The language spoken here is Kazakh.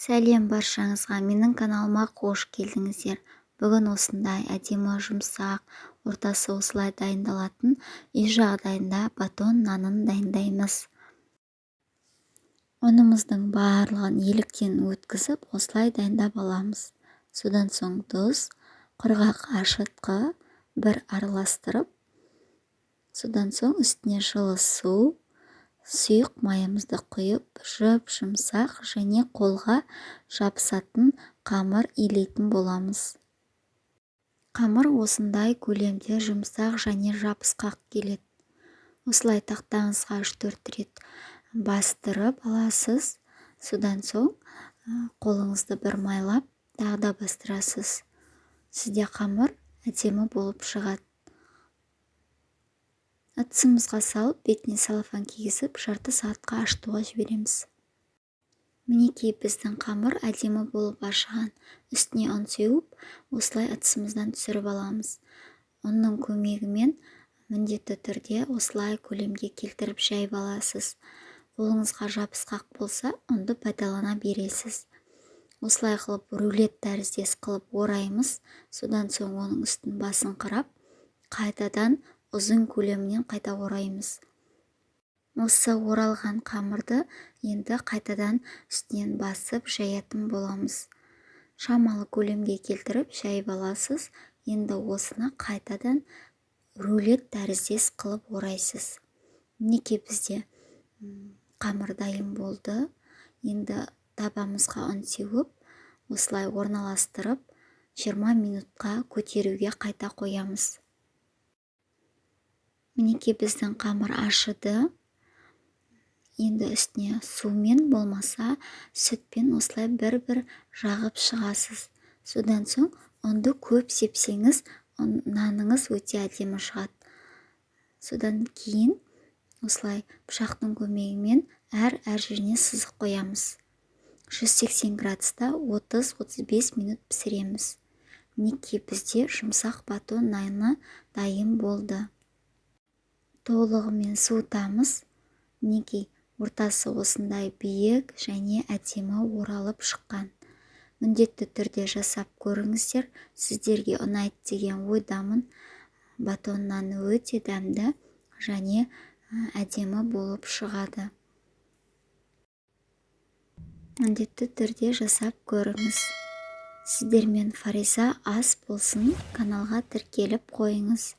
Сәлем баршаңызға, менің каналыма қош келдіңіздер. Бүгін осындай әдемі жұмсақ, ортасы осылай дайындалатын үй жағдайында батон нанын дайындаймыз. Ұнымыздың барлығын еліктен өткізіп, осылай дайындап аламыз. Содан соң тұз, құрғақ ашытқы бір араластырып, содан соң үстіне жылы су, сұйық майымызды құйып, жұмсақ және қолға жабысатын қамыр илейтін боламыз. Қамыр осындай көлемде жұмсақ және жабысқақ келеді. Осылай тақтаңызға 3-4 рет бастырып аласыз. Содан соң қолыңызды бір майлап, тағы да бастырасыз. Сізде қамыр әдемі болып шығады. Ыдысымызға салып, бетіне целлофан кигізіп, жарты сағатқа ашытуға жібереміз. Мінекей біздің қамыр әдемі болып ашыған. Үстіне ұн сеуіп, осылай ыдысымыздан түсіріп аламыз. Ұнның көмегімен міндетті түрде осылай көлемге келтіріп жайып аласыз. Қолыңызға жабысқақ болса, ұнды пайдалана бересіз. Осылай қылып, рулет тәріздес қылып ораймыз. Содан соң оның үстін басын қырап, қайтадан ұзын көлемінен қайта ораймыз. Осы оралған қамырды енді қайтадан үстінен басып жаятын боламыз. Шамалы көлемге келтіріп жайып аласыз. Енді осыны қайтадан рулет тәріздес қылып орайсыз. Мінекей бізде қамыр дайын болды. Енді табамызға ұн сеуіп, осылай орналастырып, 20 минутқа көтеруге қайта қоямыз. Мінекей біздің қамыр ашыды. Енді үстіне сумен болмаса сүтпен осылай бір-бір жағып шығасыз. Содан соң ұнды көп сепсеңіз, наныңыз өте әдемі шығады. Содан кейін осылай пышақтың көмегімен әр жеріне сызық қоямыз. 180 градуста 30-35 минут пісіреміз. Мінекей бізде жұмсақ батон наны дайын болды. Толығымен суытамыз. Мінекей ортасы осындай биік және әдемі оралып шыққан. Міндетті түрде жасап көріңіздер. Сіздерге ұнайды деген ойдамын. Батон наны өте дәмді және әдемі болып шығады. Міндетті түрде жасап көріңіз. Сіздермен Фариза ас болсын, каналға тіркеліп қойыңыз.